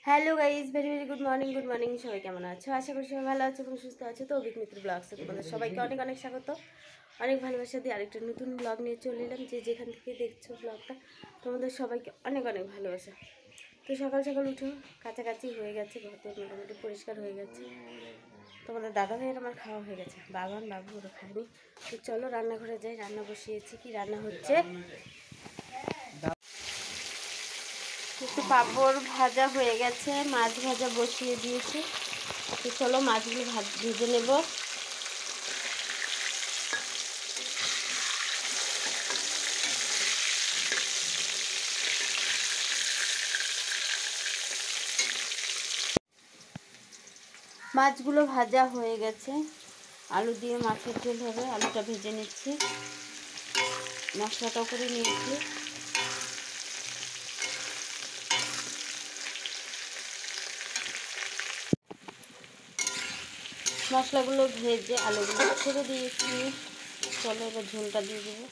Hello guys, very very good morning. সবাই কেমন আছো? আশা করি সবাই ভালো আছো এবং সুস্থ আছো। তো অভিক মিত্র ব্লগসে তোমাদের সবাইকে অনেক অনেক স্বাগত, অনেক ভালোবাসা দিয়ে আরেকটা নতুন ব্লগ নিয়ে চলে এলাম। যে যেখান থেকে দেখছো ব্লগটা, তোমাদের সবাইকে অনেক অনেক ভালোবাসা। তো সকাল সকাল উঠো, কাছাকাছি হয়ে গেছে, ঘর তো মোটামুটি পরিষ্কার হয়ে গেছে। তোমাদের দাদা ভাইয়ের আমার খাওয়া হয়ে গেছে, বাবু ওরা খায়নি। তো চলো রান্নাঘরে যাই, রান্না বসিয়েছি। কি রান্না হচ্ছে? একটু পাঁপড় ভাজা হয়ে গেছে, মাছ ভাজা বসিয়ে দিয়েছি। তো চলো মাছগুলো ভেজে নেব। মাছগুলো ভাজা হয়ে গেছে, আলু দিয়ে মাছের ঝোল হবে। আলুটা ভেজে নিচ্ছি, মশলাটাও করে নিয়েছি। মশলাগুলো ভেজে আলুগুলো ছেড়ে দিয়েছি। চলো এবার ঝোলটা দিয়ে দেবো।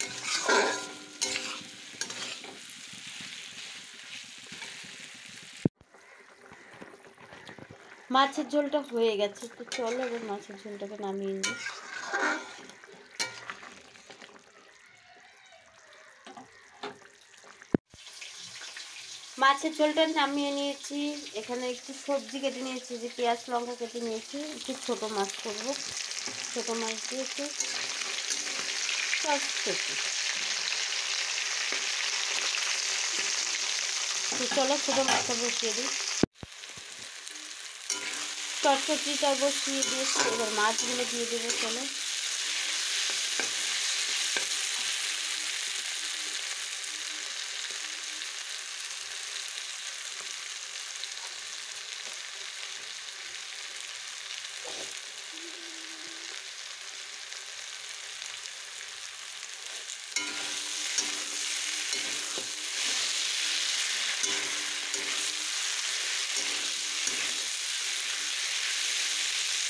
মাছের ঝোলটা হয়ে গেছে, তো চলো এবার মাছের ঝোলটাকে নামিয়ে নিই। মাছের ঝোলটা নামিয়ে নিয়েছি। এখানে একটু সবজি কেটে নিয়েছি, যে পেঁয়াজ লঙ্কা কেটে নিয়েছি। একটু ছোটো মাছ করবো, ছোটো মাছ দিয়ে একটু তো চলো ছোটো মাছটা বসিয়ে দিই। চটচটিটা বসিয়ে দিয়েছি, এবার মাছগুলো দিয়ে দেবো। চলো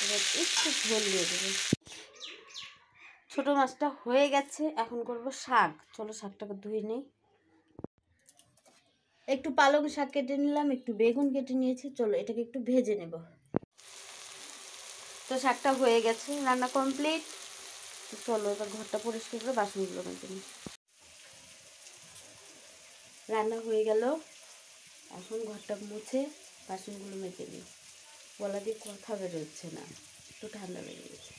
এবার একটু ঝোল দিয়ে দেবো। ছোটো মাছটা হয়ে গেছে, এখন করব শাক। চলো শাকটাকে ধুয়ে নিই। একটু পালং শাক কেটে নিলাম, একটু বেগুন কেটে নিয়েছি। চলো এটাকে একটু ভেজে নেব। তো শাকটা হয়ে গেছে, রান্না কমপ্লিট। তো চলো এবার ঘরটা পরিষ্কার করে বাসনগুলো মেজে নিই। রান্না হয়ে গেল, এখন ঘরটা মুছে বাসনগুলো মেজে নিই। গলা দিয়ে কথা বেরোচ্ছে না, একটু ঠান্ডা লেগে গেছে।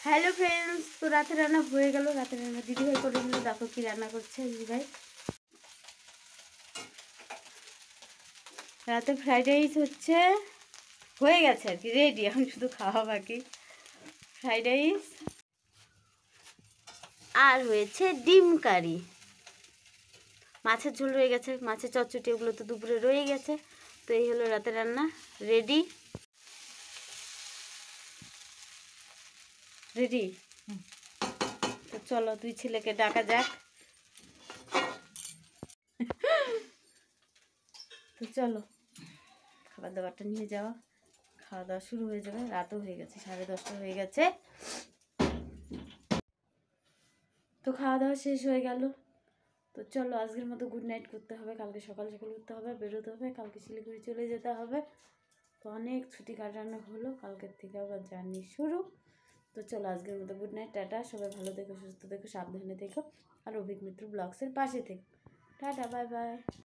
হ্যালো ফ্রেন্ডস, তো রাতে রান্না হয়ে গেল। রাতে রান্না দিদিভাই করে নিল। দেখো কি রান্না করছে দিদিভাই। রাতে ফ্রাইড রাইস হচ্ছে, হয়ে গেছে আর কি, রেডি। এখন শুধু খাওয়া বাকি। ফ্রাইড রাইস আর হয়েছে ডিম কারি। মাছের ঝোল রয়ে গেছে, মাছের চচ্চটি, ওগুলো তো দুপুরে রয়ে গেছে। তো এই হলো রাতে রান্না, রেডি। তো চলো দুই ছেলেকে ডাকা যাক। তো চলো খাবার দাবারটা নিয়ে যাওয়া, খাওয়া দাওয়া শুরু হয়ে যাবে। রাতও হয়ে গেছে, 10:30 হয়ে গেছে। তো খাওয়া দাওয়া শেষ হয়ে গেল। তো চলো আজকের মতো গুড নাইট করতে হবে। কালকে সকাল সকাল উঠতে হবে, বেরোতে হবে, কালকে শিলিগুড়ি চলে যেতে হবে। তো অনেক ছুটি কাটানো হলো, কালকের থেকে আবার জার্নি শুরু। তো চলো আজকের মতো গুড নাইট, টাটা। সবাই ভালো থেকো, সুস্থ থেকো, সাবধানে থেকো, আর অভিক মিত্র ব্লগসের পাশে থেকো। Tata, bye bye.